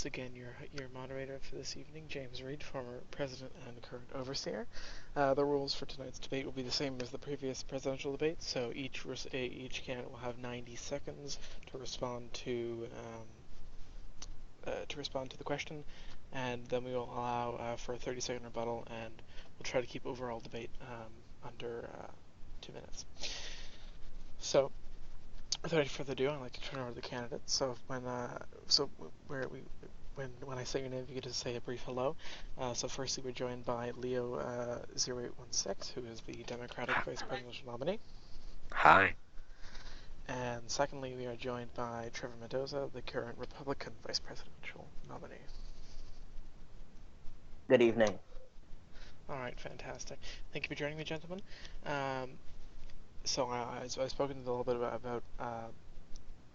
again your moderator for this evening, James Reed, former president and current overseer. The rules for tonight's debate will be the same as the previous presidential debate, so each candidate will have 90 seconds to respond to the question, and then we will allow for a 30-second rebuttal, and we'll try to keep overall debate under 2 minutes. So, without any further ado, I'd like to turn over to the candidates. So when I say your name, you get to say a brief hello. So firstly, we're joined by Leo 0816, who is the Democratic Vice Presidential nominee. Hi. And secondly, we are joined by TrevorMendoza, the current Republican Vice Presidential nominee. Good evening. All right, fantastic. Thank you for joining me, gentlemen. So I've spoken a little bit about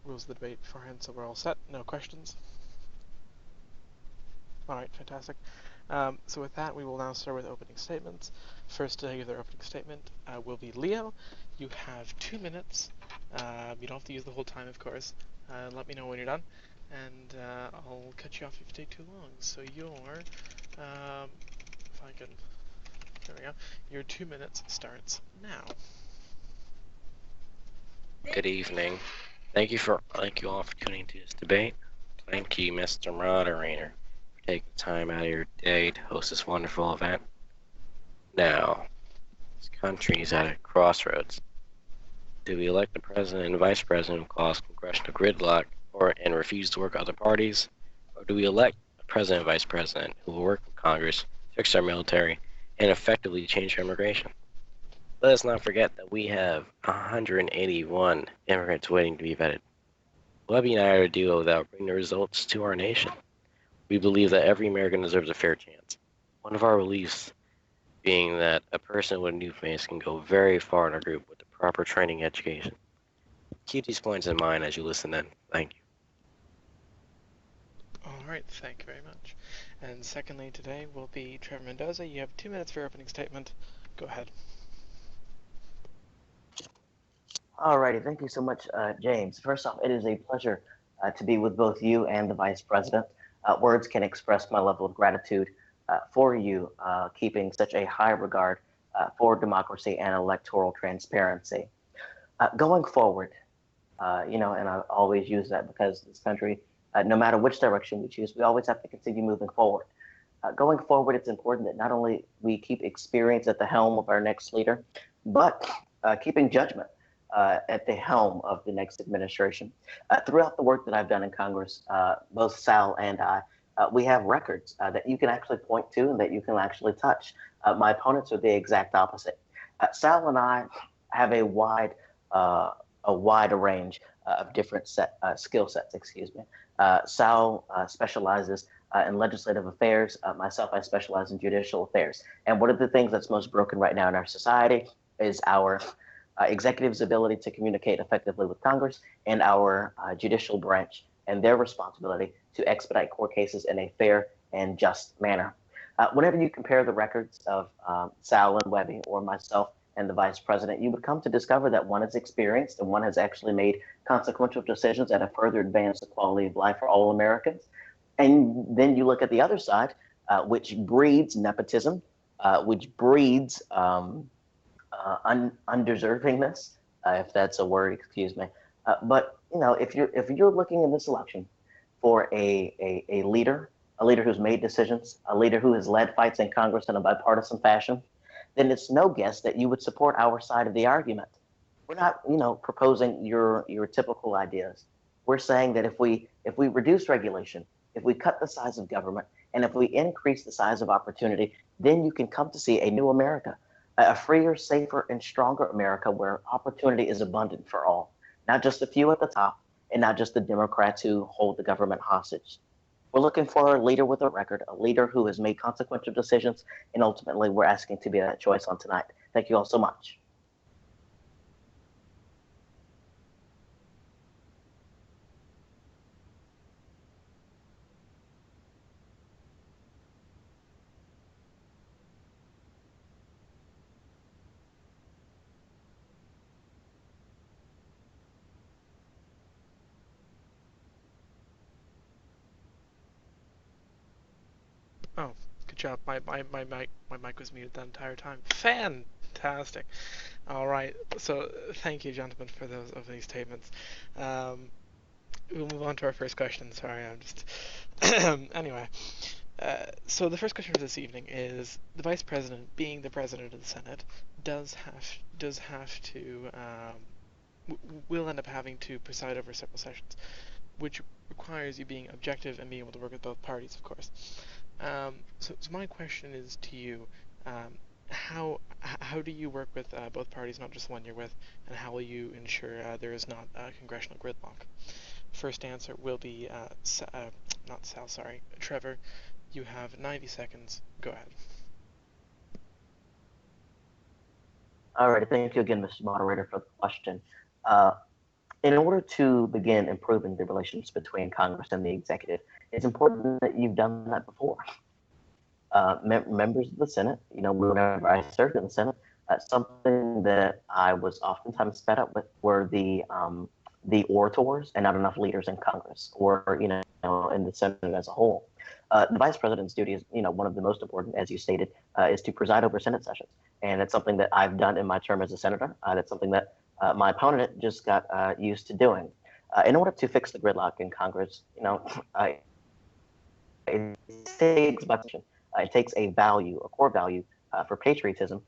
rules of the debate beforehand, so we're all set. No questions? All right, fantastic. So with that, we will now start with opening statements. First to give their opening statement will be Leo. You have 2 minutes. You don't have to use the whole time, of course. Let me know when you're done, and I'll cut you off if you take too long. So if I can, there we go. Your 2 minutes starts now. Good evening. Thank you all for tuning to this debate. Thank you, Mr. Moderator, for taking time out of your day to host this wonderful event. Now, this country is at a crossroads. Do we elect a president and vice president who cause congressional gridlock and refuse to work with other parties? Or do we elect a president and vice president who will work with Congress, fix our military, and effectively change our immigration? Let us not forget that we have 181 immigrants waiting to be vetted. Webby and I are a duo that will bring the results to our nation. We believe that every American deserves a fair chance. One of our beliefs being that a person with a new face can go very far in our group with the proper training and education. Keep these points in mind as you listen in. Thank you. All right, thank you very much. And secondly today will be Trevor Mendoza. You have 2 minutes for your opening statement. Go ahead. Alrighty, thank you so much, James. First off, it is a pleasure to be with both you and the Vice President. Words can express my level of gratitude for you keeping such a high regard for democracy and electoral transparency. Going forward, and I always use that because this country, no matter which direction we choose, we always have to continue moving forward. Going forward, it's important that not only we keep experience at the helm of our next leader, but keeping judgment at the helm of the next administration. Throughout the work that I've done in Congress, both Sal and I, we have records that you can actually point to and that you can actually touch. My opponents are the exact opposite. Sal and I have a wide range of different skill sets. Sal specializes in legislative affairs. Myself, I specialize in judicial affairs. And one of the things that's most broken right now in our society is our executive's ability to communicate effectively with Congress and our judicial branch and their responsibility to expedite court cases in a fair and just manner. Whenever you compare the records of Sal and Webby or myself and the vice president, you would come to discover that one is experienced and one has actually made consequential decisions that have further advanced the quality of life for all Americans. And then you look at the other side, which breeds nepotism, which breeds undeservingness, if that's a word, excuse me. But if you're looking in this election for a leader who's made decisions, a leader who has led fights in Congress in a bipartisan fashion, then it's no guess that you would support our side of the argument. We're not, proposing your typical ideas. We're saying that if we reduce regulation, if we cut the size of government, and if we increase the size of opportunity, then you can come to see a new America, a freer, safer, and stronger America where opportunity is abundant for all, not just a few at the top, and not just the Democrats who hold the government hostage. We're looking for a leader with a record, a leader who has made consequential decisions, and ultimately we're asking to be that choice on tonight. Thank you all so much. Oh, good job. My mic was muted that entire time. Fantastic. All right. So thank you, gentlemen, for those opening statements. Um, we'll move on to our first question. Sorry, I'm just. Anyway, so the first question for this evening is: the Vice President, being the President of the Senate, does have to will end up having to preside over several sessions, which requires you being objective and being able to work with both parties, of course. So my question is to you: how do you work with both parties, not just the one you're with, and how will you ensure there is not congressional gridlock? First answer will be not Sal, sorry, Trevor. You have 90 seconds. Go ahead. All right, thank you again, Mr. Moderator, for the question. Uh, in order to begin improving the relations between Congress and the executive, it's important that you've done that before. Members of the Senate, whenever I served in the Senate, something that I was oftentimes fed up with were the orators and not enough leaders in Congress or in the Senate as a whole. The vice president's duty is one of the most important, as you stated, is to preside over Senate sessions, and it's something that I've done in my term as a senator. That's something that my opponent just got used to doing. In order to fix the gridlock in Congress, it takes it takes a value, a core value for patriotism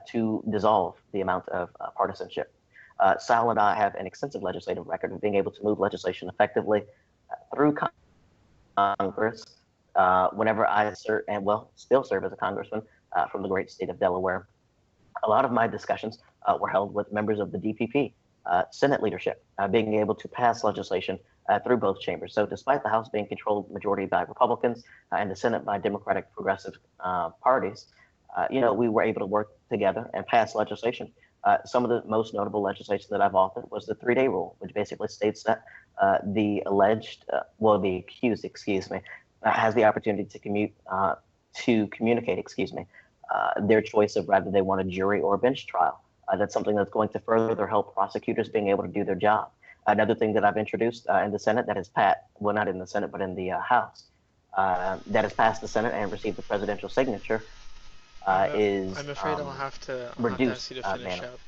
to dissolve the amount of partisanship. Sal and I have an extensive legislative record of being able to move legislation effectively through Congress. Whenever I serve, and still serve as a congressman from the great state of Delaware, a lot of my discussions were held with members of the DPP, Senate leadership, being able to pass legislation through both chambers. So, despite the House being controlled majority by Republicans and the Senate by Democratic progressive parties, we were able to work together and pass legislation. Some of the most notable legislation that I've authored was the 3-day rule, which basically states that the accused, has the opportunity to communicate, their choice of whether they want a jury or a bench trial. That's something that's going to further help prosecutors being able to do their job. Another thing that I've introduced in the Senate that has not in the Senate, but in the House, that has passed the Senate and received the presidential signature is I'm afraid I'll have to ask reduced you to finish ban. up.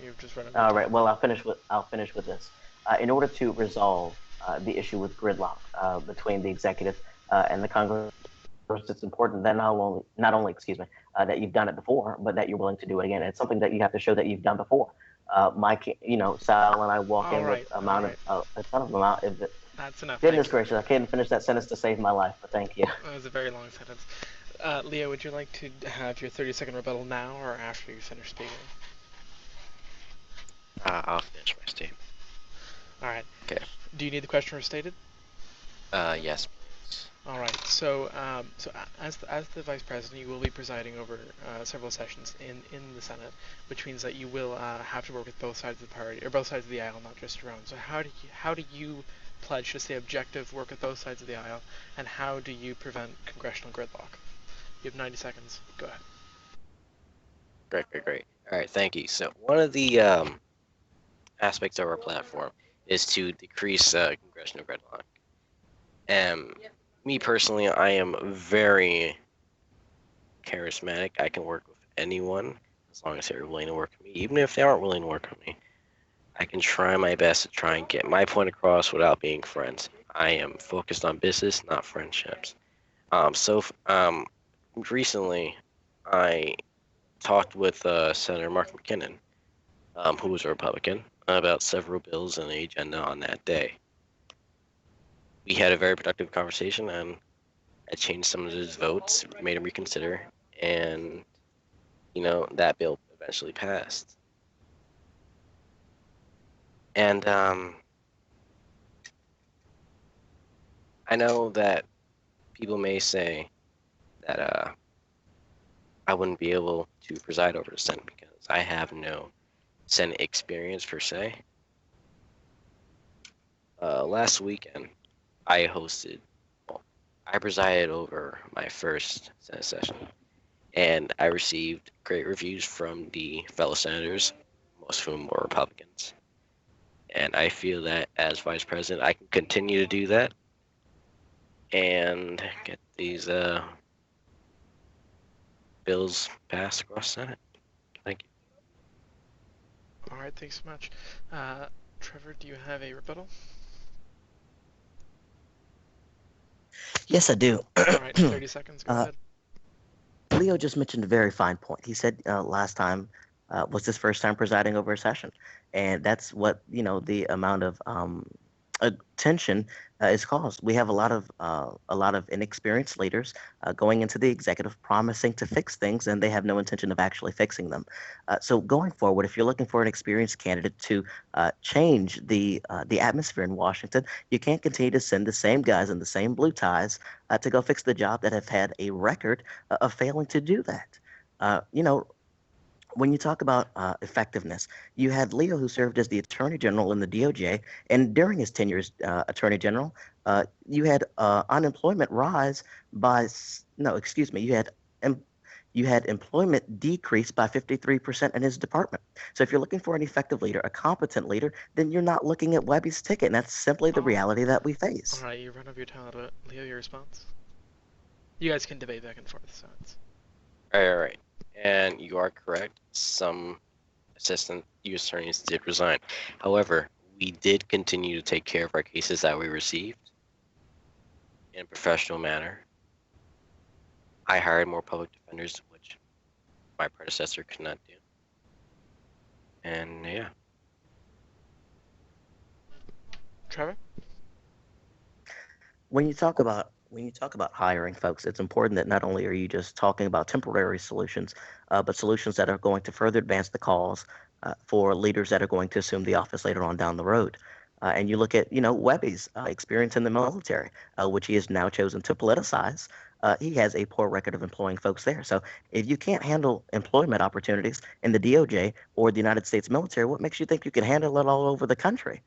You've just run out of All time. right. Well, I'll finish with this. In order to resolve the issue with gridlock between the executive and the Congress, it's important that not only that you've done it before, but that you're willing to do it again. It's something that you have to show that you've done before. Sal and I walk All in with right, all amount right. of a ton of amount. That's enough. Thank Goodness you. gracious, I couldn't finish that sentence to save my life, but thank you. That was a very long sentence. Leo, would you like to have your 30-second rebuttal now or after you finish speaking? I'll finish my statement. All right. Okay. Do you need the question restated? Yes, please. All right. So, as the vice president, you will be presiding over several sessions in the Senate, which means that you will have to work with both sides of the party or both sides of the aisle, not just your own. So, how do you pledge to stay objective, work with both sides of the aisle, and how do you prevent congressional gridlock? You have 90 seconds. Go ahead. Great. All right, thank you. So one of the aspects of our platform is to decrease congressional gridlock. And me personally, I am very charismatic. I can work with anyone as long as they're willing to work with me. Even if they aren't willing to work with me, I can try my best to try and get my point across without being friends. I am focused on business, not friendships. Recently, I talked with Senator Mark McKinnon, who was a Republican, about several bills on the agenda on that day. We had a very productive conversation, and I changed some of his votes, made him reconsider, and that bill eventually passed. And I know that people may say that I wouldn't be able to preside over the Senate because I have no Senate experience per se. Last weekend, I presided over my first Senate session, and I received great reviews from the fellow senators, most of whom were Republicans. And I feel that as vice president, I can continue to do that and get these bills passed across the Senate. Thank you. All right, thanks so much. Trevor, do you have a rebuttal? Yes, I do. All right, 30 seconds. Go ahead. Leo just mentioned a very fine point. He said last time was his first time presiding over a session, and that's what the amount of attention is caused. We have a lot of inexperienced leaders going into the executive promising to fix things, and they have no intention of actually fixing them. So going forward, if you're looking for an experienced candidate to change the atmosphere in Washington, you can't continue to send the same guys in the same blue ties to go fix the job that have had a record of failing to do that. You know, when you talk about effectiveness, you had Leo, who served as the Attorney General in the DOJ, and during his tenure as Attorney General, you had unemployment rise by no, excuse me, you had employment decrease by 53% in his department. So if you're looking for an effective leader, a competent leader, then you're not looking at Webby's ticket, and that's simply the reality that we face. All right, you run over your time a little bit. Leo, your response? You guys can debate back and forth, so it's... All right. And you are correct. Some assistant U.S. attorneys did resign. However, we did continue to take care of our cases that we received in a professional manner. I hired more public defenders, which my predecessor could not do. And yeah. Trevor? When you talk about hiring folks, it's important that not only are you just talking about temporary solutions, but solutions that are going to further advance the cause for leaders that are going to assume the office later on down the road. And you look at, Webby's experience in the military, which he has now chosen to politicize. He has a poor record of employing folks there. So if you can't handle employment opportunities in the DOJ or the United States military, what makes you think you can handle it all over the country?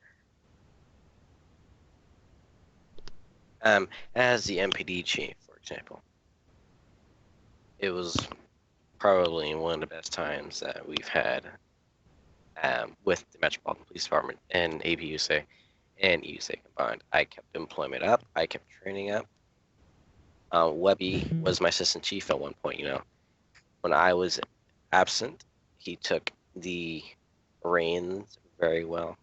As the MPD chief, for example, it was probably one of the best times that we've had with the Metropolitan Police Department and APUSA and EUSA combined. I kept employment up. I kept training up. Webby was my assistant chief at one point. When I was absent, he took the reins very well.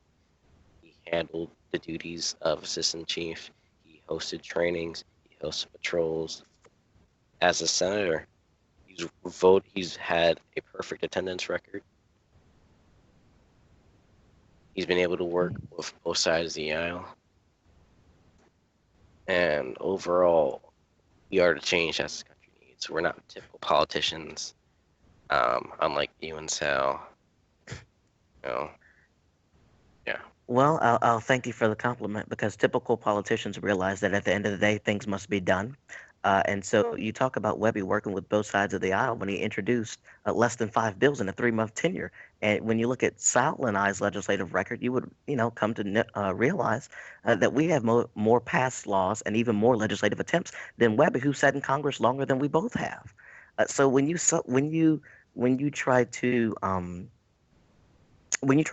He handled the duties of assistant chief. He hosted trainings. He hosted patrols. As a senator, he's had a perfect attendance record. He's been able to work with both sides of the aisle. And overall, we are the change that this country needs. We're not typical politicians, unlike you and Sal. Yeah. Well, I'll thank you for the compliment because typical politicians realize that at the end of the day, things must be done. And so you talk about Webby working with both sides of the aisle when he introduced less than 5 bills in a 3-month tenure. And when you look at Sal and I's legislative record, you would, come to realize that we have more passed laws and even more legislative attempts than Webby, who sat in Congress longer than we both have. So when you try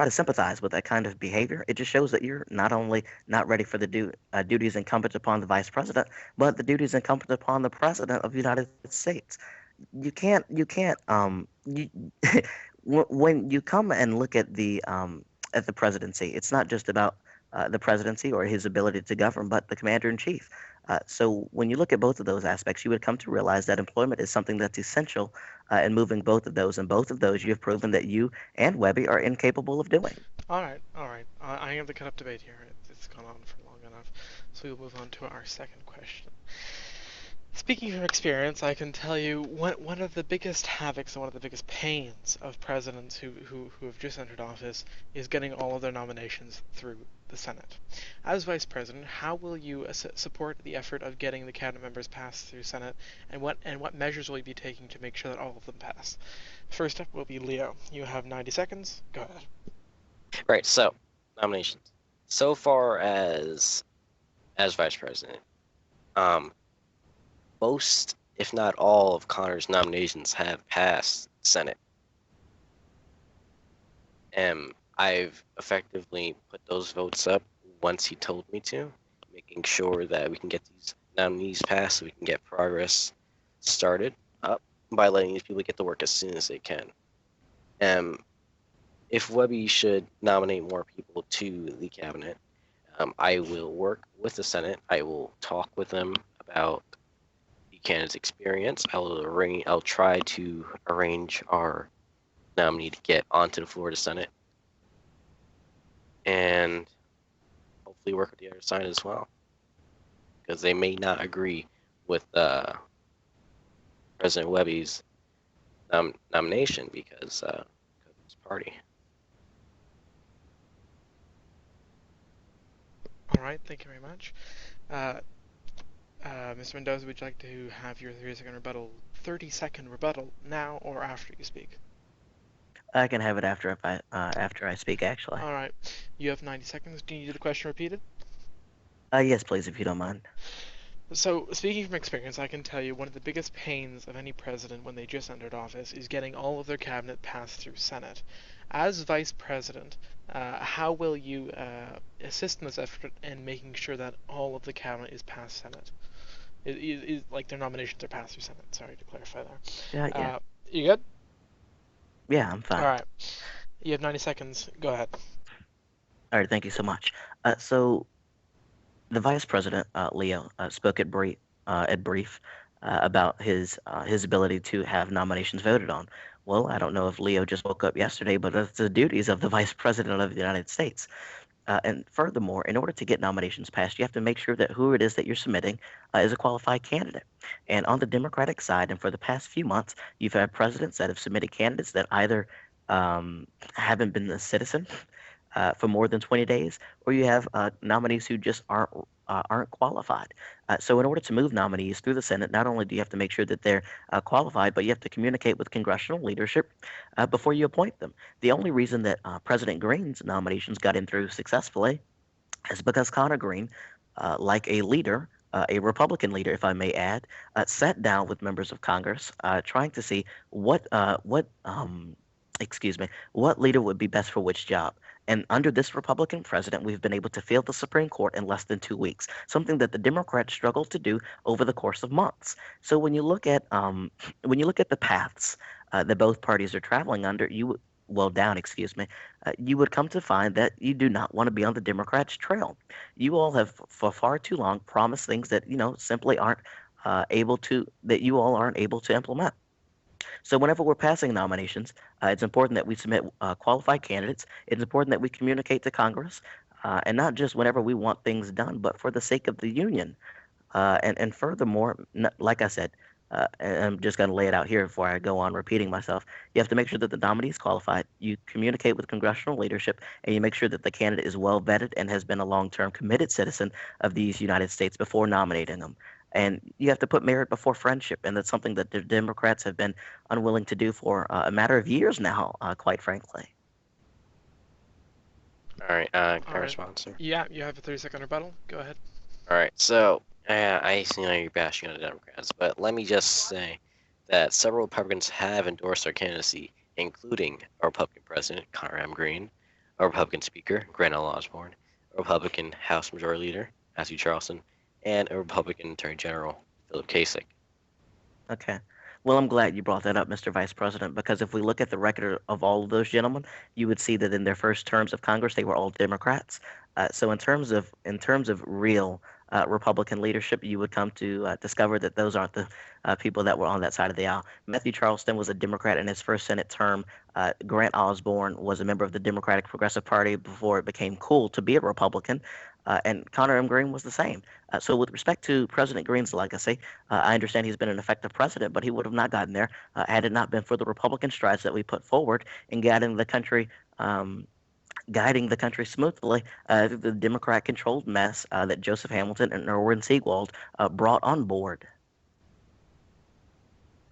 to sympathize with that kind of behavior, it just shows that you're not only not ready for the duties incumbent upon the vice president, but the duties incumbent upon the president of the United States. You when you come and look at the presidency, it's not just about the presidency or his ability to govern, but the commander in chief. So when you look at both of those aspects, you would come to realize that employment is something that's essential in moving both of those. And both of those, you have proven that you and Webby are incapable of doing. All right, all right. I have the cut up debate here. It's gone on for long enough, so we'll move on to our second question. Speaking from experience, I can tell you one of the biggest havocs and one of the biggest pains of presidents who have just entered office is getting all of their nominations through the Senate. As Vice President, how will you support the effort of getting the cabinet members passed through Senate, and what measures will you be taking to make sure that all of them pass? First up will be Leo. You have 90 seconds. Go ahead. Right. So nominations. So far as vice president, most, if not all, of Connor's nominations have passed the Senate. And I've effectively put those votes up once he told me to, making sure that we can get these nominees passed so we can get progress started up by letting these people get to work as soon as they can. If Webby should nominate more people to the cabinet, I will work with the Senate. I will talk with them about the candidate's experience. I'll try to arrange our nominee to get onto the floor of the Senate, and hopefully work with the other side as well, because they may not agree with President Webby's nomination because of his party. All right, thank you very much. Uh, Mr. Mendoza, would you like to have your 30-second rebuttal now or after you speak? I can have it after I speak, actually. All right, you have 90 seconds. Do you need the question repeated? Yes, please, if you don't mind. So, speaking from experience, I can tell you one of the biggest pains of any president when they just entered office is getting all of their cabinet passed through Senate. As vice president, how will you assist in this effort in making sure that all of the cabinet is passed Senate? Like their nominations are passed through Senate. Sorry to clarify there. Yeah. You good? Yeah, I'm All fine. right. You have 90 seconds. Go ahead. All right, thank you so much. So the vice president, Leo, spoke at brief about his ability to have nominations voted on. Well, I don't know if Leo just woke up yesterday, but that's the duties of the vice president of the United States. And furthermore, in order to get nominations passed, you have to make sure that who it is that you're submitting is a qualified candidate. And on the Democratic side, and for the past few months, you've had presidents that have submitted candidates that either haven't been a citizen for more than 20 days, or you have nominees who just aren't qualified. So, in order to move nominees through the Senate, not only do you have to make sure that they're qualified, but you have to communicate with congressional leadership before you appoint them. The only reason that President Green's nominations got in through successfully is because Connor Green, like a leader, a Republican leader, if I may add, sat down with members of Congress, trying to see excuse me, what leader would be best for which job. And under this Republican president, we've been able to fill the Supreme Court in less than 2 weeks, something that the Democrats struggled to do over the course of months. So when you look at the paths that both parties are traveling under, down, excuse me, you would come to find that you do not want to be on the Democrats' trail. You all have for far too long promised things that simply aren't that you all aren't able to implement. So whenever we're passing nominations, it's important that we submit qualified candidates. It's important that we communicate to Congress, and not just whenever we want things done, but for the sake of the union. And furthermore, like I said, and I'm just going to lay it out here before I go on repeating myself. You have to make sure that the nominee is qualified. You communicate with congressional leadership, and you make sure that the candidate is well vetted and has been a long-term committed citizen of these United States before nominating them. And you have to put merit before friendship, and that's something that the Democrats have been unwilling to do for a matter of years now, quite frankly. All right, can All I right. respond, sir? Yeah, you have a 30-second rebuttal. Go ahead. All right, so I see now you're bashing on the Democrats, but let me just say that several Republicans have endorsed our candidacy, including a Republican President, Connor M. Green, a Republican Speaker, Grant L. Osborne, a Republican House Majority Leader, Matthew Charleston, and a Republican Attorney General, Philip Kasich. Okay. Well, I'm glad you brought that up, Mr. Vice President, because if we look at the record of all of those gentlemen, you would see that in their first terms of Congress, they were all Democrats. So in terms of real Republican leadership, you would come to discover that those aren't the people that were on that side of the aisle. Matthew Charleston was a Democrat in his first Senate term. Grant Osborne was a member of the Democratic Progressive Party before it became cool to be a Republican. And Connor M. Green was the same. So with respect to President Green's legacy, I understand he's been an effective president, but he would have not gotten there had it not been for the Republican strides that we put forward in guiding the country smoothly through the Democrat-controlled mess that Joseph Hamilton and Erwin Seagold brought on board.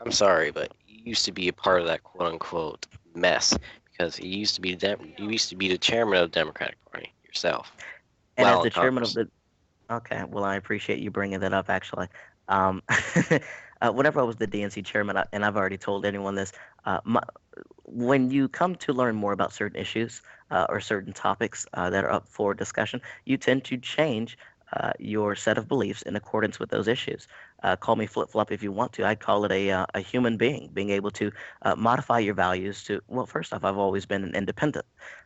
I'm sorry, but you used to be a part of that quote-unquote mess because you used to be the chairman of the Democratic Party yourself And as while in the chairman of Congress. the Okay, well, I appreciate you bringing that up, actually. Um, whenever I was the DNC chairman, and I've already told anyone this, when you come to learn more about certain issues or certain topics that are up for discussion, you tend to change your set of beliefs in accordance with those issues. call me flip-flop if you want to. I'd call it a human being able to modify your values to, well, first off, I've always been an independent.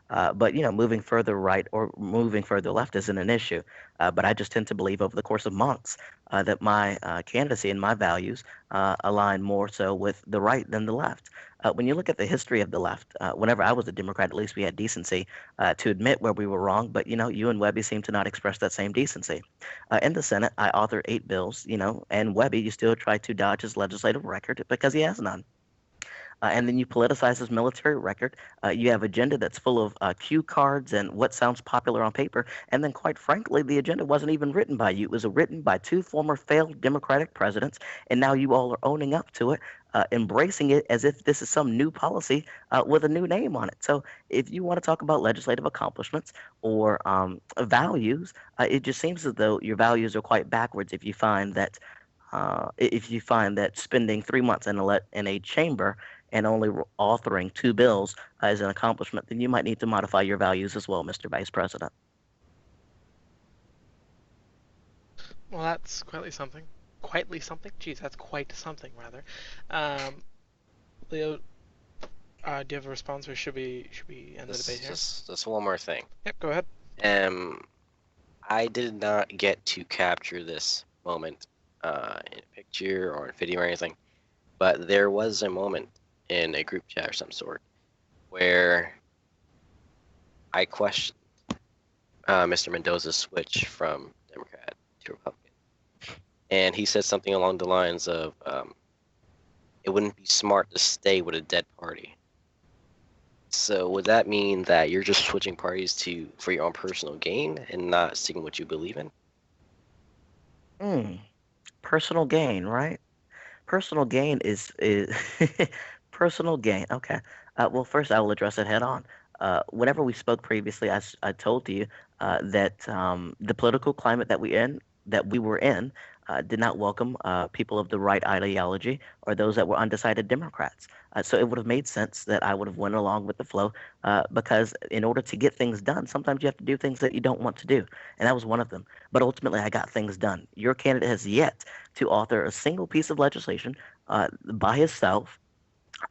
But moving further right or moving further left isn't an issue. But I just tend to believe over the course of months that my candidacy and my values align more so with the right than the left. When you look at the history of the left, whenever I was a Democrat, at least we had decency to admit where we were wrong. But you and Webby seem to not express that same decency. In the Senate, I authored 8 bills, and Webby, you still try to dodge his legislative record because he has none. And then you politicize his military record. You have agenda that's full of cue cards and what sounds popular on paper. And then, quite frankly, the agenda wasn't even written by you. It was written by 2 former failed Democratic presidents, and now you all are owning up to it, embracing it as if this is some new policy with a new name on it. So, if you want to talk about legislative accomplishments or values, it just seems as though your values are quite backwards if you find that spending 3 months in a chamber and only authoring 2 bills is an accomplishment, then you might need to modify your values as well, Mr. Vice President. Well, that's quietly something. Quietly something? Geez, that's quite something, rather. Leo, do you have a response, or should we end the debate here? Just one more thing. Yep, go ahead. I did not get to capture this moment in a picture or in video or anything, but there was a moment in a group chat or some sort where I questioned Mr. Mendoza's switch from Democrat to Republican, and he said something along the lines of, "It wouldn't be smart to stay with a dead party." So would that mean that you're just switching parties for your own personal gain and not sticking what you believe in? Personal gain, right? Personal gain is personal gain. Okay. Well, first I will address it head on. Whenever we spoke previously, I told you that the political climate that we were in did not welcome people of the right ideology or those that were undecided Democrats. So it would have made sense that I would have went along with the flow because in order to get things done, sometimes you have to do things that you don't want to do, and that was one of them. But ultimately, I got things done. Your candidate has yet to author a single piece of legislation by himself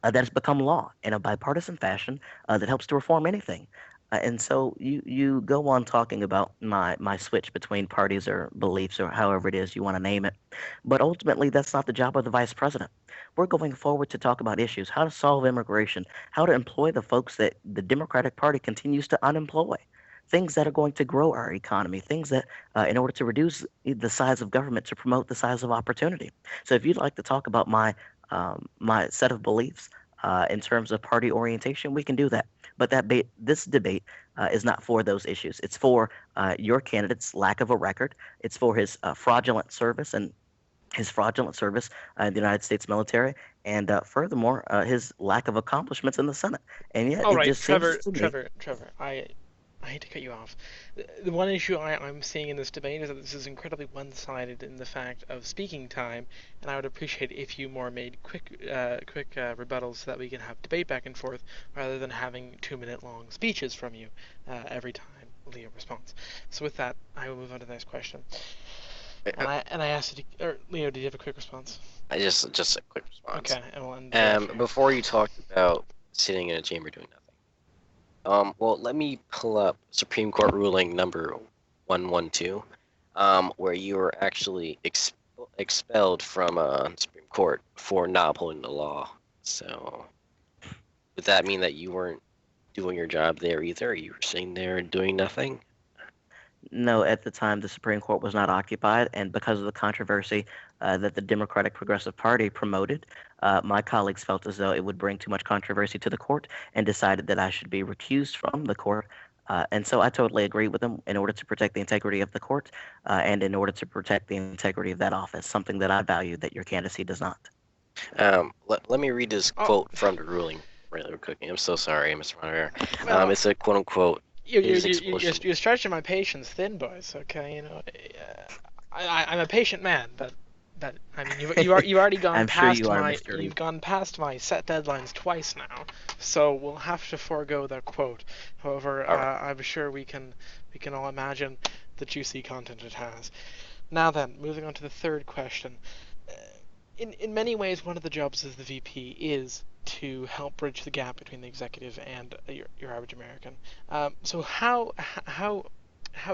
that has become law in a bipartisan fashion that helps to reform anything. And so you go on talking about my switch between parties or beliefs or however it is you want to name it. But ultimately, that's not the job of the vice president. We're going forward to talk about issues, how to solve immigration, how to employ the folks that the Democratic Party continues to unemploy, things that are going to grow our economy, things that, in order to reduce the size of government, to promote the size of opportunity. So if you'd like to talk about my set of beliefs in terms of party orientation, we can do that. But this debate is not for those issues. It's for your candidate's lack of a record. It's for his fraudulent service in the United States military, and furthermore, his lack of accomplishments in the Senate. And yet, All it right, just seems to me. Trevor, I hate to cut you off. The one issue I'm seeing in this debate is that this is incredibly one-sided in the fact of speaking time, and I would appreciate if you more made quick rebuttals so that we can have debate back and forth, rather than having 2-minute long speeches from you every time Leo responds. So with that, I will move on to the next question. And I asked you or Leo, did you have a quick response? Just a quick response. Okay, and we'll end before you talked about sitting in a chamber doing nothing. Well, let me pull up Supreme Court ruling number 112, where you were actually expelled from Supreme Court for not upholding the law. So, would that mean that you weren't doing your job there either? You were sitting there and doing nothing? No, at the time, the Supreme Court was not occupied, and because of the controversy that the Democratic Progressive Party promoted, my colleagues felt as though it would bring too much controversy to the court and decided that I should be recused from the court. And so I totally agree with them in order to protect the integrity of the court and in order to protect the integrity of that office, something that I value that your candidacy does not. Let me read this quote from the ruling really quick. I'm so sorry, Mr. Monitor. It's a quote-unquote. You're stretching my patience thin, boys. Okay, I'm a patient man, but I mean you've already gone past you've gone past my set deadlines twice now, so we'll have to forego that quote. However, right. I'm sure we can all imagine the juicy content it has. Now then, moving on to the third question. in many ways, one of the jobs as the VP is to help bridge the gap between the executive and your average American. So how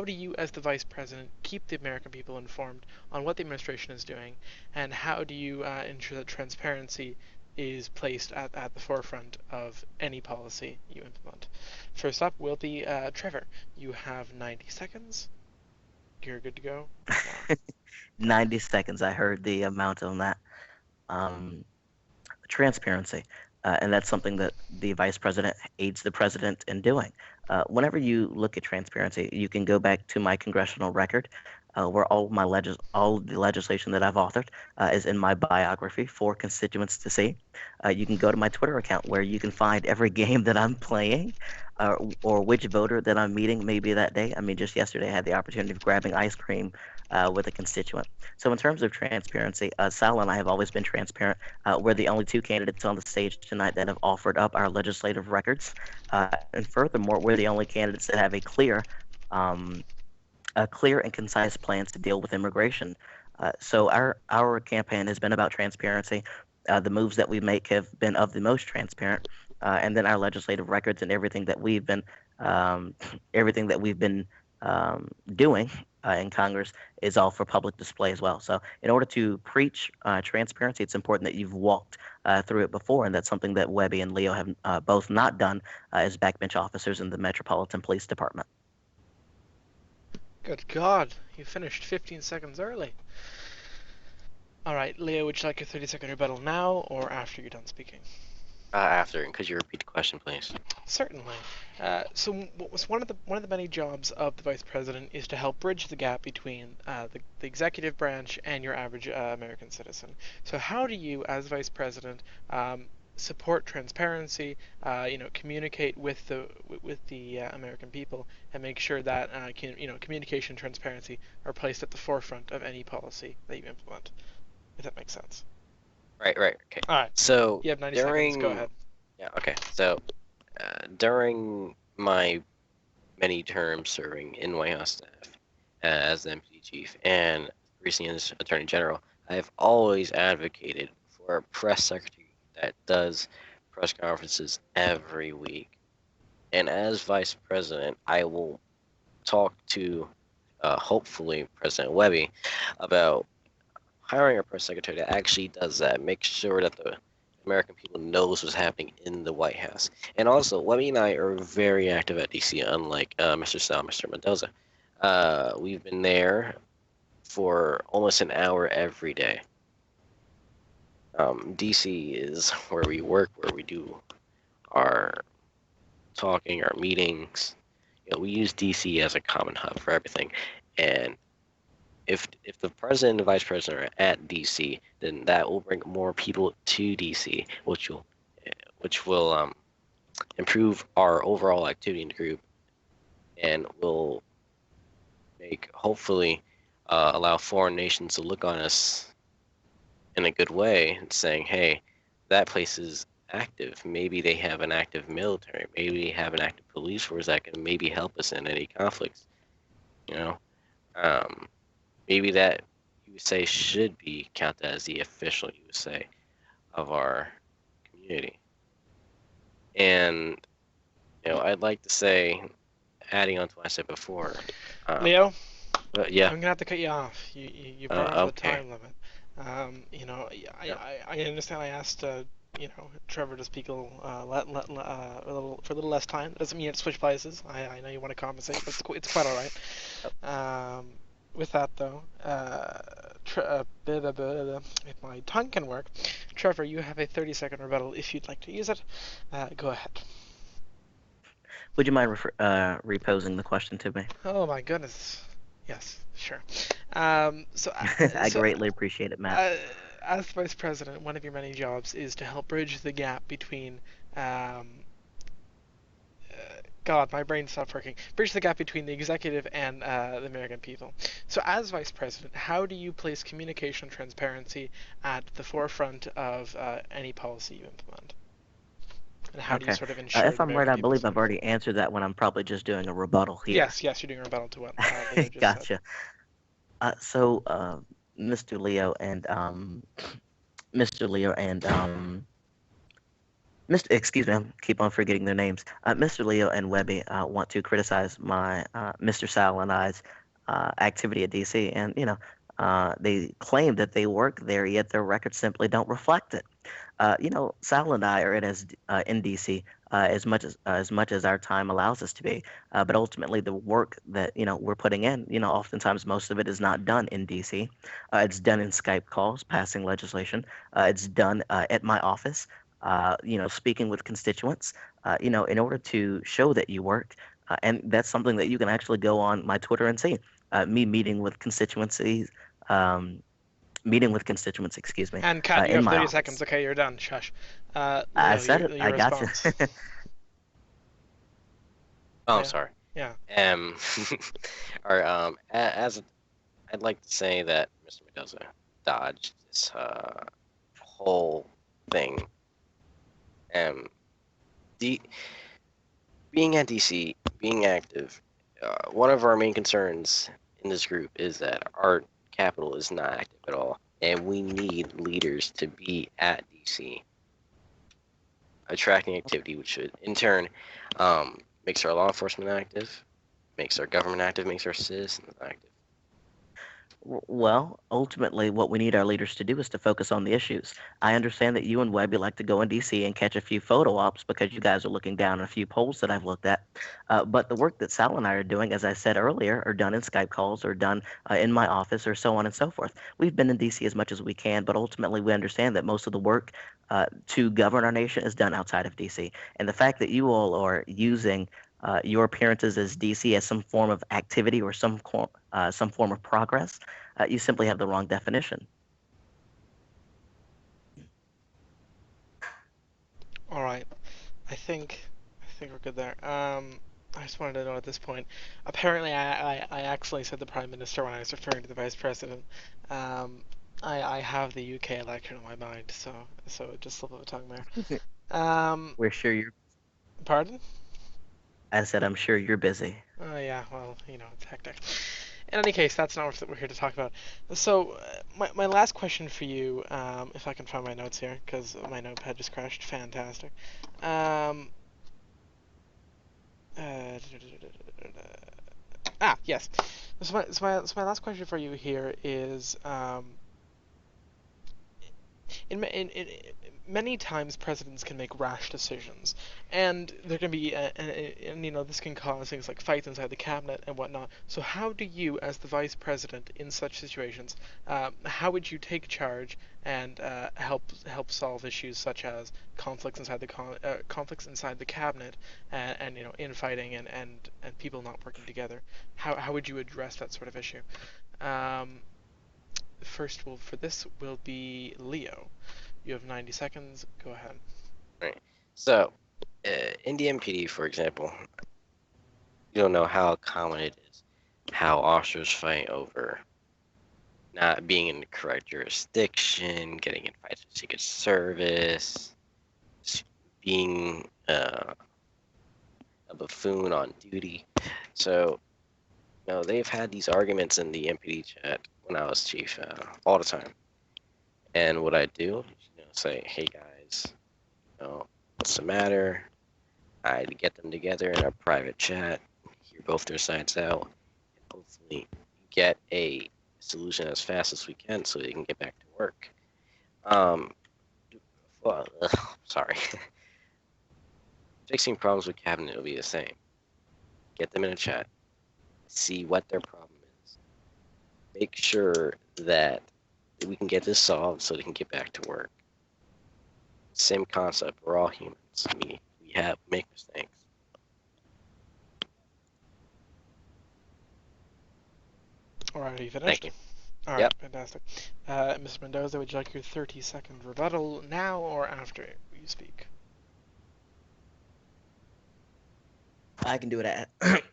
do you, as the vice president, keep the American people informed on what the administration is doing, and how do you ensure that transparency is placed at the forefront of any policy you implement? First up will be Trevor. You have 90 seconds. You're good to go. Now. 90 seconds. I heard the amount on that. Um, Transparency. And that's something that the vice president aids the president in doing. Whenever you look at transparency, you can go back to my congressional record, where all the legislation that I've authored is in my biography for constituents to see. You can go to my Twitter account where you can find every game that I'm playing, or which voter that I'm meeting maybe that day. I mean, just yesterday I had the opportunity of grabbing ice cream with a constituent. So in terms of transparency, Sal and I have always been transparent. We're the only two candidates on the stage tonight that have offered up our legislative records. And furthermore, we're the only candidates that have um, a clear and concise plan to deal with immigration. So our campaign has been about transparency. The moves that we make have been of the most transparent, and then our legislative records and um, everything that we've been doing in Congress is all for public display as well. So, in order to preach transparency, it's important that you've walked through it before, and that's something that Webby and Leo have both not done as backbench officers in the Metropolitan Police Department. Good God, you finished 15 seconds early. All right, Leo, would you like a 30-second rebuttal now or after you're done speaking? After, could you repeat the question, please? Certainly. So, what was one of the many jobs of the vice president is to help bridge the gap between the executive branch and your average American citizen. So, how do you, as vice president, support transparency? Communicate with the American people and make sure that communication and transparency are placed at the forefront of any policy that you implement. If that makes sense. Right, okay. All right. So You have 90 seconds. Go ahead. Yeah, okay. So during my many terms serving in White House staff as the MPD chief and recently as Attorney General, I have always advocated for a press secretary that does press conferences every week. And as vice president, I will talk to hopefully President Webby about hiring a press secretary that actually does that, make sure that the American people knows what's happening in the White House. And also, Webby and I are very active at DC, unlike Mr. Sal, Mr. Mendoza. We've been there for almost an hour every day. DC is where we work, where we do our talking, our meetings. We use DC as a common hub for everything. And if the president and the vice president are at DC, then that will bring more people to DC, which will improve our overall activity in the group, and will make hopefully allow foreign nations to look on us in a good way, saying, "Hey, that place is active. Maybe they have an active military. Maybe they have an active police force that can maybe help us in any conflicts." You know. Maybe that USA should be counted as the official USA of our community. And I'd like to say, adding on to what I said before, Leo, yeah, I'm gonna have to cut you off. You brought up the okay. time limit. I understand. I asked Trevor to speak a little less time. That doesn't mean you have to switch places. I know you want to compensate, but it's quite all right. With that though, if my tongue can work, Trevor, you have a 30-second rebuttal if you'd like to use it. Go ahead. Would you mind reposing the question to me? Oh my goodness. Yes, sure. I greatly appreciate it, Matt. As vice president, one of your many jobs is to help bridge the gap between God, my brain stopped working. Bridge the gap between the executive and the American people. So, as vice president, how do you place communication and transparency at the forefront of any policy you implement? And how do you sort of ensure If the I'm right, American I people believe I've already answered that when I'm probably just doing a rebuttal here. Yes, you're doing a rebuttal to what Leo just Gotcha. said. So, Mr. Leo and Mr. Leo and Mr. Excuse me, I keep on forgetting their names. Mr. Leo and Webby want to criticize my Mr. Sal and I's activity at DC, and they claim that they work there, yet their records simply don't reflect it. Sal and I are in DC as much as our time allows us to be, but ultimately the work that we're putting in, oftentimes most of it is not done in DC. It's done in Skype calls, passing legislation. It's done at my office. Speaking with constituents. In order to show that you work, and that's something that you can actually go on my Twitter and see. Me meeting with constituencies. Meeting with constituents, excuse me, And cut. You in have my 30 office. seconds. Okay, you're done. Shush. I Leo, said it. your I got you. response. Oh, I'm Leo? sorry. Yeah. Or as I'd like to say that Mr. Mendoza dodged this whole thing. D Being at DC, being active, one of our main concerns in this group is that our capital is not active at all, and we need leaders to be at DC, attracting activity, which should in turn makes our law enforcement active, makes our government active, makes our citizens active. Well, ultimately, what we need our leaders to do is to focus on the issues. I understand that you and Webby like to go in DC and catch a few photo ops because you guys are looking down on a few polls that I've looked at. But the work that Sal and I are doing, as I said earlier, are done in Skype calls or done in my office or so on and so forth. We've been in DC as much as we can, but ultimately we understand that most of the work to govern our nation is done outside of DC. And the fact that you all are using your appearances as DC as some form of activity or some form of progress, you simply have the wrong definition. All right. I think we're good there. I just wanted to know at this point. Apparently, I actually said the Prime Minister when I was referring to the Vice President. I have the UK election on my mind, so it just slipped of a tongue there. We're sure you're. Pardon? I said I'm sure you're busy. Oh yeah, well, it's hectic. In any case, that's not what we're here to talk about. So, my last question for you, if I can find my notes here, because my notepad just crashed. Fantastic. Um, uh, yes. So my last question for you here is, in many times presidents can make rash decisions, and there can be and this can cause things like fights inside the cabinet and whatnot. So how do you, as the vice president in such situations, how would you take charge and help solve issues such as conflicts inside the cabinet, and infighting and people not working together? How would you address that sort of issue? Um, First for this will be Leo. You have 90 seconds. Go ahead. Right. So, in the MPD, for example, you don't know how common it is, how officers fight over not being in the correct jurisdiction, getting in fights with Secret Service, being a buffoon on duty. So, they've had these arguments in the MPD chat when I was chief all the time. And what I do, say, hey guys, what's the matter? I'd get them together in a private chat, hear both their sides out, and hopefully get a solution as fast as we can so they can get back to work. Well, sorry. Fixing problems with cabinet will be the same. Get them in a chat, see what their problem is, make sure that we can get this solved so they can get back to work. Same concept. We're all humans. We make mistakes. All right, are you finished? Thank you. All right, Yep. fantastic. Mr. Mendoza, would you like your 30-second rebuttal now or after you speak? I can do it at.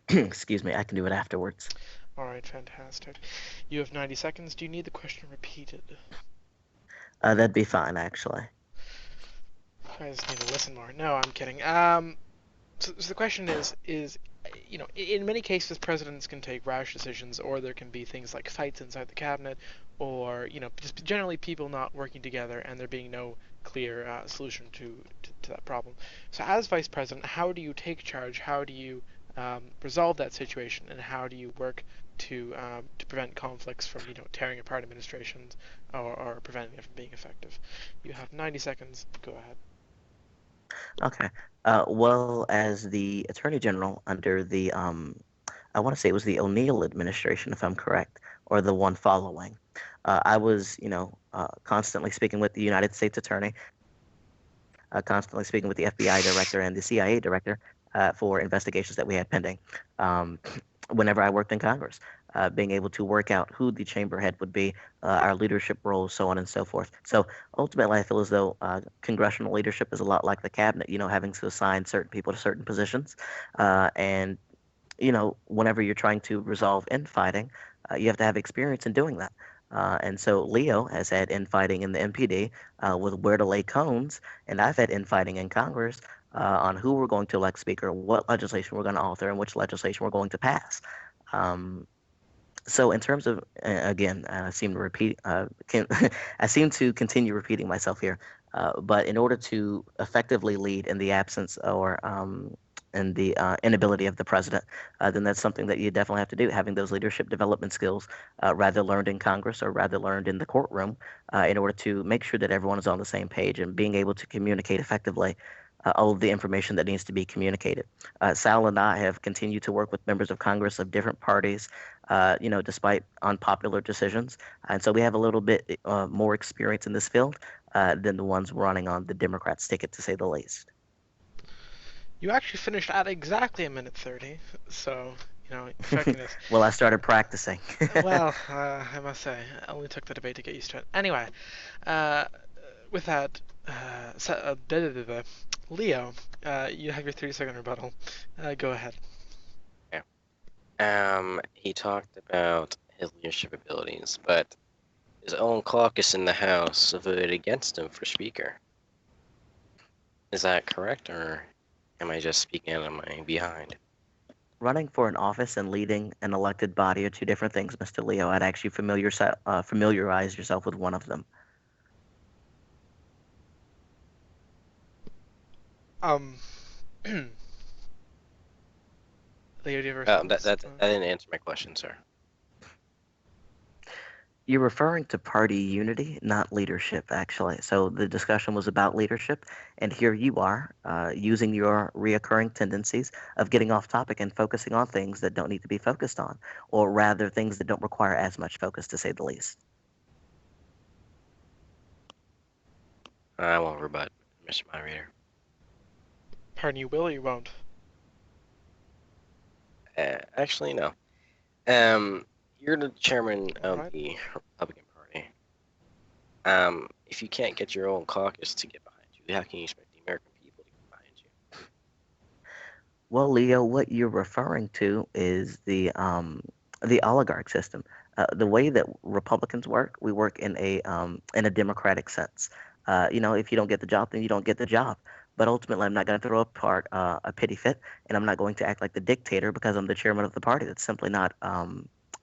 Excuse me. I can do it afterwards. All right, fantastic. You have 90 seconds. Do you need the question repeated? That'd be fine, actually. I just need to listen more. No, I'm kidding. So the question is, in many cases, presidents can take rash decisions, or there can be things like fights inside the cabinet, or just generally people not working together and there being no clear solution to that problem. So as vice president, how do you take charge? How do you resolve that situation, and how do you work to prevent conflicts from tearing apart administrations, or preventing it from being effective? You have 90 seconds. Go ahead. Okay. Well, as the Attorney General under the, I want to say it was the O'Neill administration, if I'm correct, or the one following, I was, constantly speaking with the United States Attorney, constantly speaking with the FBI director and the CIA director for investigations that we had pending. Um, Whenever I worked in Congress, being able to work out who the chamber head would be, our leadership roles, so on and so forth. So ultimately, I feel as though congressional leadership is a lot like the cabinet, having to assign certain people to certain positions. And whenever you're trying to resolve infighting, you have to have experience in doing that. And so Leo has had infighting in the MPD with where to lay cones, and I've had infighting in Congress on who we're going to elect speaker, what legislation we're going to author, and which legislation we're going to pass. Um, so in terms of again, I seem to repeat, I seem to continue repeating myself here. But in order to effectively lead in the absence or in the inability of the president, then that's something that you definitely have to do. Having those leadership development skills, rather learned in Congress or rather learned in the courtroom, in order to make sure that everyone is on the same page and being able to communicate effectively all of the information that needs to be communicated. Sal and I have continued to work with members of Congress of different parties, despite unpopular decisions. And so we have a little bit more experience in this field than the ones running on the Democrats' ticket, to say the least. You actually finished at exactly a minute 30, so effectiveness. Well, I started practicing. Well, I must say, it only took the debate to get used to it. Anyway, uh, with that, Leo, you have your 30-second rebuttal. Go ahead. He talked about his leadership abilities, but his own caucus in the House voted against him for Speaker. Is that correct, or am I just speaking out of my behind? Running for an office and leading an elected body are two different things, Mr. Leo. I'd actually familiarize yourself with one of them. Um, Leo, do you have a That response? didn't answer my question, sir. You're referring to party unity, not leadership, actually. So the discussion was about leadership, and here you are using your reoccurring tendencies of getting off topic and focusing on things that don't need to be focused on, or rather, things that don't require as much focus, to say the least. I won't rebut, Mr. Moderator. Pardon, you will or you won't? Actually, no. You're the chairman of Alright. the Republican Party. If you can't get your own caucus to get behind you, how can you expect the American people to get behind you? Well, Leo, what you're referring to is the oligarch system. The way that Republicans work, we work in a democratic sense. If you don't get the job, then you don't get the job. But ultimately, I'm not going to throw a pity fit, and I'm not going to act like the dictator because I'm the chairman of the party. That's simply not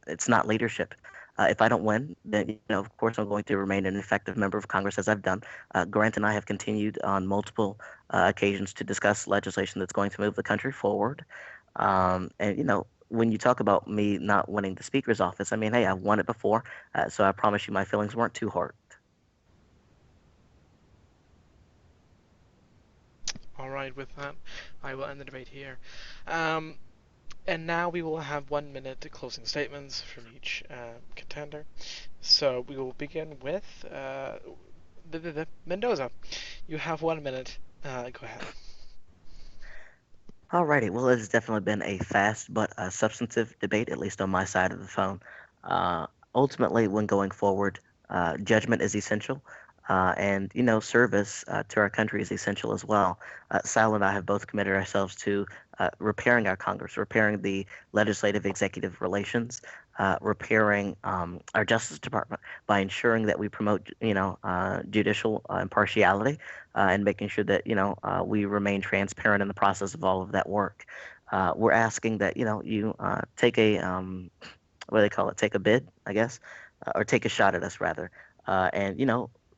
it's not leadership. If I don't win, then of course, I'm going to remain an effective member of Congress as I've done. Grant and I have continued on multiple occasions to discuss legislation that's going to move the country forward. And when you talk about me not winning the speaker's office, I mean, hey, I've won it before, so I promise you, my feelings weren't too hurt. Alright, with that, I will end the debate here. Um, and now we will have 1 minute closing statements from each contender. So we will begin with Mendoza. You have 1 minute. Go ahead. Alrighty, well, it has definitely been a fast but substantive debate, at least on my side of the phone. Ultimately, when going forward, judgment is essential, and service to our country is essential as well. Sal and I have both committed ourselves to repairing our Congress, repairing the legislative executive relations, repairing our Justice Department by ensuring that we promote, judicial impartiality and making sure that we remain transparent in the process of all of that work. We're asking that you take a what do they call it? Take a bid, I guess, or take a shot at us rather, and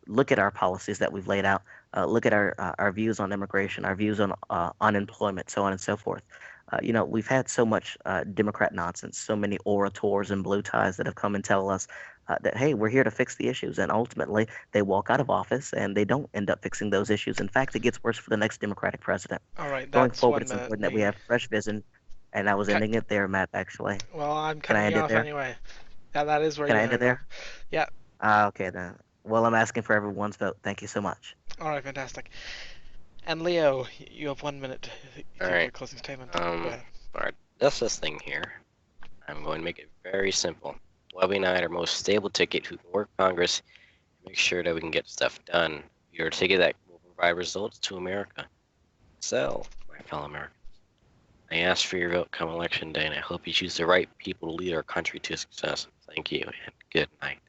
look at our policies that we've laid out. Look at our views on immigration, our views on unemployment, so on and so forth. We've had so much Democrat nonsense, so many orators and blue ties that have come and tell us that, hey, we're here to fix the issues. And ultimately, they walk out of office and they don't end up fixing those issues. In fact, it gets worse for the next Democratic president. All right, Going that's forward, one it's minute. important that we have fresh vision. And I was Cut. ending it there, Matt, actually. Well, I'm Can I cutting end you it off there? anyway. Yeah, that is where Can you I end it hang up. there? Yeah. Okay, then. Well, I'm asking for everyone's vote. Thank you so much. All right, fantastic. And Leo, you have 1 minute to All give your right. closing statement. Go Um. ahead. All right. This thing here. I'm going to make it very simple. Webby and I are most stable ticket who can work Congress and make sure that we can get stuff done. You're a ticket that will provide results to America. So, my fellow Americans, I ask for your vote come election day, and I hope you choose the right people to lead our country to success. Thank you, and good night.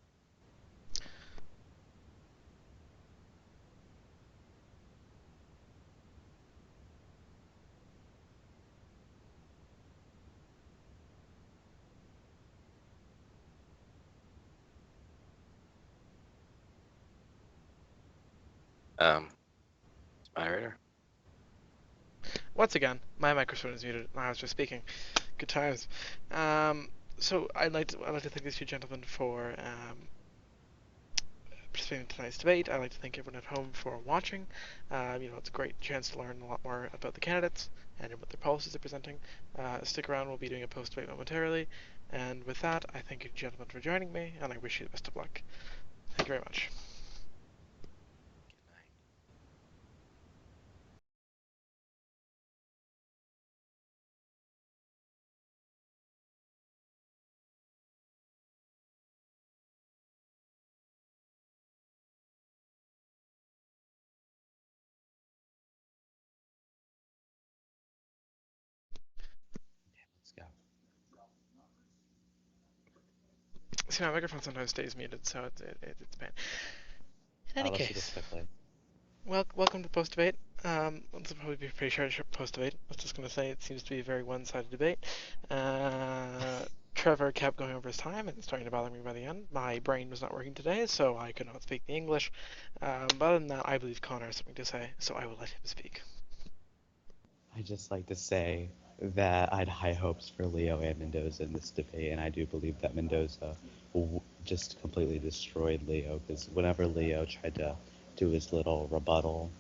Um, moderator. Once again, my microphone is muted. I was just speaking. Good times. So I'd like to thank these two gentlemen for participating in tonight's debate. I'd like to thank everyone at home for watching. It's a great chance to learn a lot more about the candidates and what their policies are presenting. Stick around, we'll be doing a post-debate momentarily. And with that, I thank you gentlemen for joining me, and I wish you the best of luck. Thank you very much. Let's go. See, my microphone sometimes stays muted, so it's bad. In any Let's do this case, quickly. welcome to post debate. This will probably be a pretty short post debate. I was just going to say it seems to be a very one-sided debate. Trevor kept going over his time and starting to bother me by the end. My brain was not working today, so I could not speak the English. But other than that, I believe Connor has something to say, so I will let him speak. I'd just like to say that I had high hopes for Leo and Mendoza in this debate, and I do believe that Mendoza just completely destroyed Leo, because whenever Leo tried to do his little rebuttal,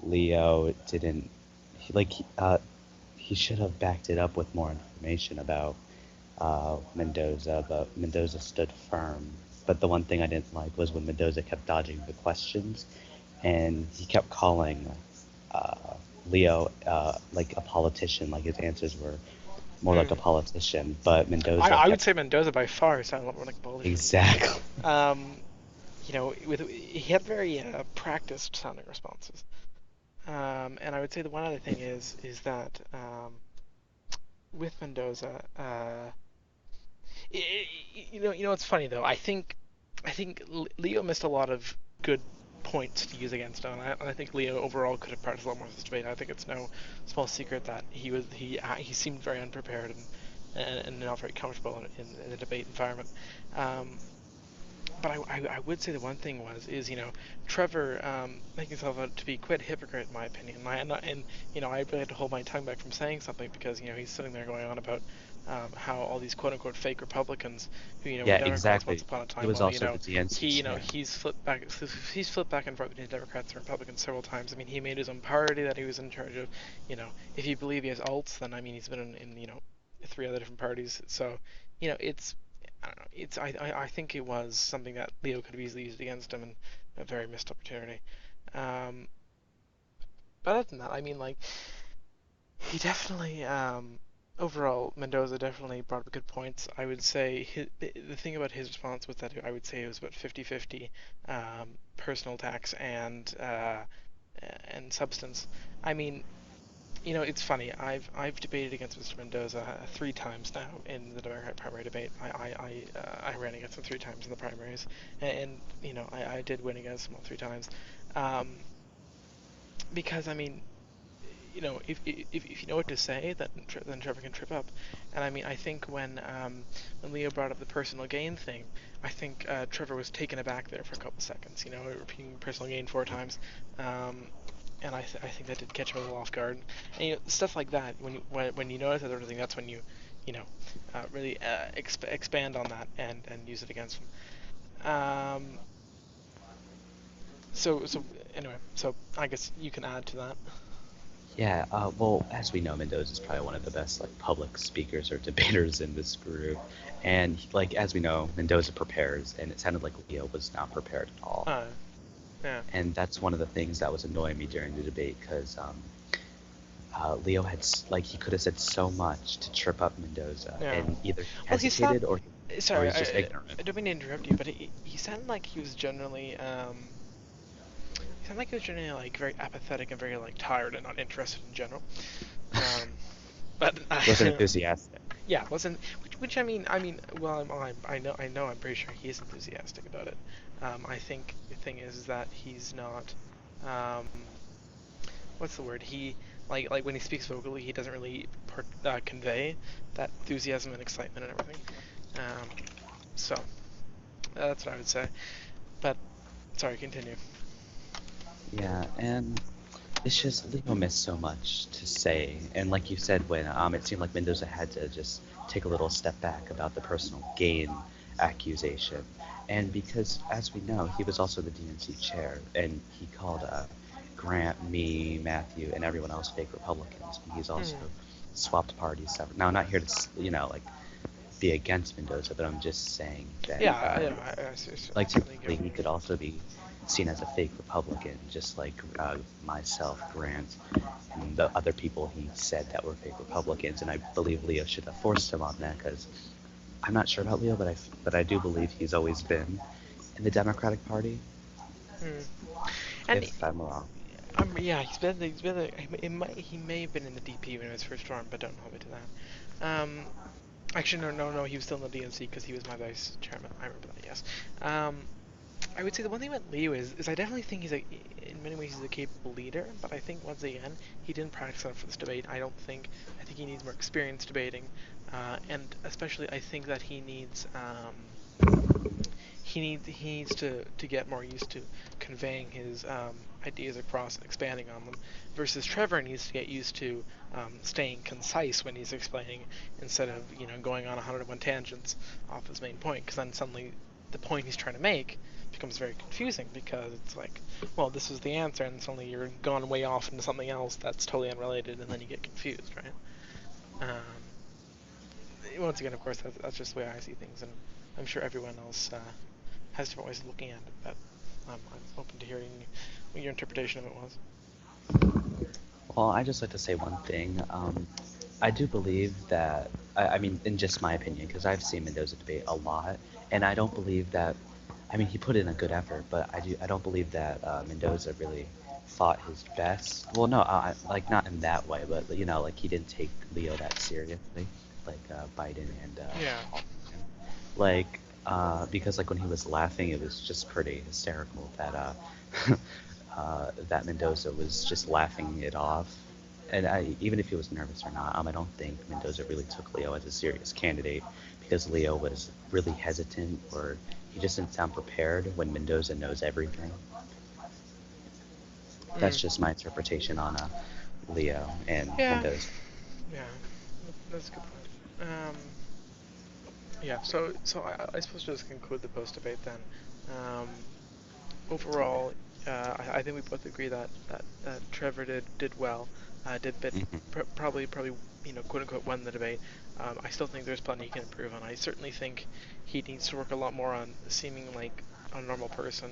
Leo didn't, he should have backed it up with more information about Mendoza, but Mendoza stood firm. But the one thing I didn't like was when Mendoza kept dodging the questions, and he kept calling uh, Leo like a politician, like his answers were more like a Mm. politician. But I, Mendoza I would kept say Mendoza by far sounded a lot more like a politician. exactly. Um, he had very practiced sounding responses. And I would say the one other thing is that with Mendoza, it's funny though. I think Leo missed a lot of good points to use against him. I think Leo overall could have practiced a lot more of this debate. I think it's no small secret that he seemed very unprepared and not very comfortable in the debate environment. Um, but I would say the one thing is Trevor making himself out to be quite a hypocrite in my opinion. I really had to hold my tongue back from saying something because he's sitting there going on about how all these quote unquote fake Republicans who were Yeah, Democrats once exactly. upon a He time. was Well, also the DNC chair. he's flipped back and forth between Democrats and Republicans several times. I mean, he made his own party that he was in charge of. If you believe he has alts, then I mean he's been in three other different parties. So it's I don't know. I think it was something that Leo could have easily used against him, and a very missed opportunity. Um, but other than that, I mean, like he definitely overall Mendoza definitely brought up good points. I would say the thing about his response was that I would say it was about 50-50 personal tax and substance. I mean, it's funny. I've debated against Mr. Mendoza 3 times now in the Democratic primary debate. I ran against him 3 times in the primaries, and I did win against him all 3 times, um, because I mean if you know what to say, then Trevor can trip up. And I mean, I think when Leo brought up the personal gain thing, I think Trevor was taken aback there for a couple seconds. Repeating personal gain 4 times, and I think that did catch him a little off guard. And stuff like that. When you notice that sort of thing, that's when really expand on that and use it against him. So anyway, so I guess you can add to that. Yeah, well, as we know, Mendoza is probably one of the best like public speakers or debaters in this group, and like as we know, Mendoza prepares, and it sounded like Leo was not prepared at all, Yeah. and that's one of the things that was annoying me during the debate because Leo had like he could have said so much to trip up Mendoza, Yeah. and either Well, he hesitated or Sorry, he's just ignorant. I don't mean to interrupt you, but he sounded like he was generally he sounded like he was generally like very apathetic and very like tired and not interested in general. But Wasn't enthusiastic. yeah, wasn't which well, I'm pretty sure he is enthusiastic about it. I think the thing is that he's not what's the word? He like when he speaks vocally, he doesn't really convey that enthusiasm and excitement and everything. So that's what I would say. But sorry, continue. Yeah, and it's just Leo missed so much to say, and like you said, when it seemed like Mendoza had to just take a little step back about the personal gain accusation, and because as we know, he was also the DNC chair, and he called Grant, me, Matthew, and everyone else fake Republicans. And he's also swapped parties several. Now, I'm not here to like be against Mendoza, but I'm just saying that Yeah, I like certainly typically get he could also be seen as a fake Republican, just like myself, Grant, and the other people he said that were fake Republicans. And I believe Leo should have forced him on that because I'm not sure about Leo, but I do believe he's always been in the Democratic Party. And If I'm wrong. yeah, he may have been in the DP when he was first formed, but don't hold me to that. Actually, no, he was still in the DNC because he was my vice chairman. I remember that. Yes. I would say the one thing about Leo is I definitely think in many ways he's a capable leader, but I think once again he didn't practice enough for this debate. I think he needs more experience debating, and especially I think that he needs to get more used to conveying his ideas across and expanding on them, versus Trevor needs to get used to staying concise when he's explaining instead of going on 101 tangents off his main point, because then suddenly the point he's trying to make becomes very confusing because it's like, well, this is the answer, and suddenly you're gone way off into something else that's totally unrelated, and then you get confused, right? Once again, of course, that's just the way I see things, and I'm sure everyone else has different ways of looking at it, but I'm open to hearing what your interpretation of it was. Well, I just like to say one thing. I do believe that, I mean, in just my opinion, because I've seen Mendoza debate a lot, and I don't believe that, I mean, he put in a good effort, but I don't believe that Mendoza really fought his best. Well, no, like not in that way, but like he didn't take Leo that seriously, like Biden and Yeah. like because like when he was laughing, it was just pretty hysterical that that Mendoza was just laughing it off. And even if he was nervous or not, I don't think Mendoza really took Leo as a serious candidate because Leo was really hesitant or he just didn't sound prepared when Mendoza knows everything. That's just my interpretation on Leo and Yeah. Mendoza. Yeah. That's a good point. Yeah. So I suppose to just conclude the post debate then. Overall, I think we both agree that Trevor did well, probably quote unquote won the debate. I still think there's plenty he can improve on. I certainly think he needs to work a lot more on seeming like a normal person.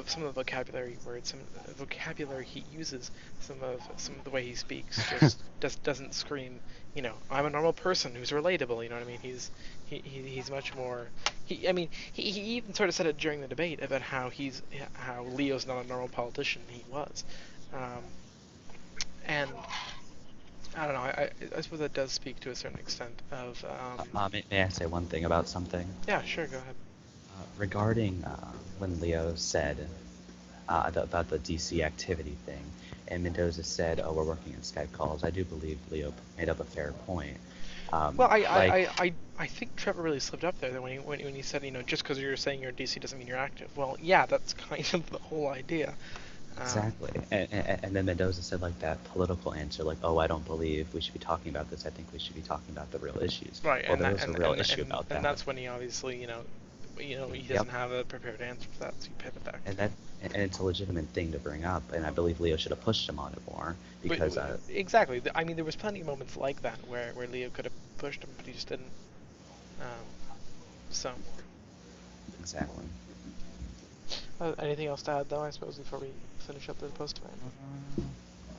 Some of the vocabulary words, some of the vocabulary he uses, some of the way he speaks just doesn't scream. I'm a normal person who's relatable. You know what I mean? He's much more. He even sort of said it during the debate about how Leo's not a normal politician. He was, and I don't know. I suppose that does speak to a certain extent of. May I say one thing about something? Yeah, sure. Go ahead. Regarding when Leo said about the DC activity thing, and Mendoza said, "Oh, we're working on Skype calls," I do believe Leo made up a fair point. Well, Like, I think Trevor really slipped up there when he said, just because you're saying you're DC doesn't mean you're active. Well, yeah, that's kind of the whole idea. exactly. And then Mendoza said like that political answer, like, "Oh, I don't believe we should be talking about this. I think we should be talking about the real issues." Right, Well, and there that was a real issue about and that. that's when he obviously, he Yep. doesn't have a prepared answer for that, so you pivot there. And it's a legitimate thing to bring up, and I believe Leo should have pushed him on it more because, Exactly. I mean, there was plenty of moments like that where Leo could have pushed him, but he just didn't. Um, so, exactly. anything else to add, though? I suppose before we finish up the post debate.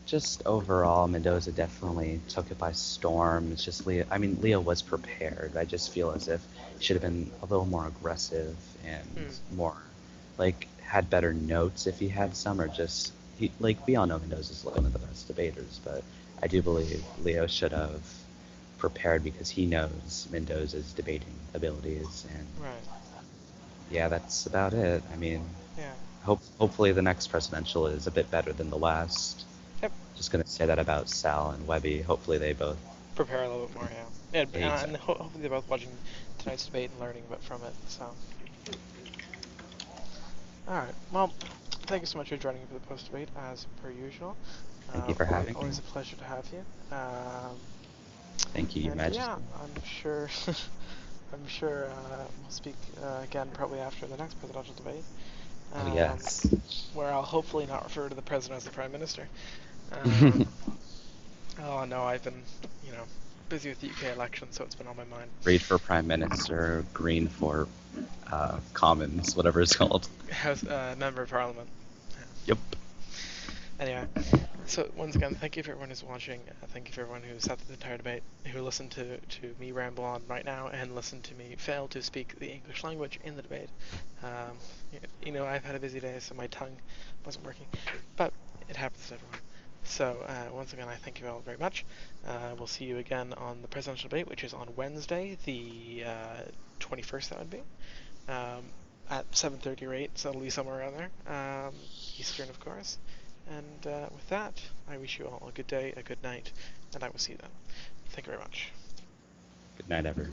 Just overall, Mendoza definitely took it by storm. It's just Leo. I mean, Leo was prepared. I just feel as if he should have been a little more aggressive and more, like, had better notes if he had some, or just we all know Mendoza's one of the best debaters, but I do believe Leo should have prepared because he knows Mendoza's debating abilities, and Right. yeah, that's about it. I mean, Yeah. hopefully the next presidential is a bit better than the last. Yep. Just gonna say that about Sal and Webby. Hopefully they both Prepare a little bit more, yeah. And exactly. hopefully they're both watching tonight's debate and learning a bit from it. So, all right. Well, thank you so much for joining me for the post debate, as per usual. Thank you for having me. Always a pleasure to have you. Thank you, Your And Majesty. yeah, I'm sure. I'm sure we'll speak again probably after the next presidential debate. Oh yes. Where I'll hopefully not refer to the president as the prime minister. Oh no, I've been, busy with the UK election, so it's been on my mind. Read for Prime Minister, Green for Commons, whatever it's called. House member of Parliament. Yep. Anyway, so once again, thank you for everyone who's watching. Thank you for everyone who sat through the entire debate, who listened to me ramble on right now, and listened to me fail to speak the English language in the debate. I've had a busy day, so my tongue wasn't working, but it happens to everyone. So once again, I thank you all very much. We'll see you again on the presidential debate, which is on Wednesday, the 21st. That would be at 7:30 or 8, so it'll be somewhere around there, Eastern, of course. And with that, I wish you all a good day, a good night, and I will see you then. Thank you very much. Good night, everyone.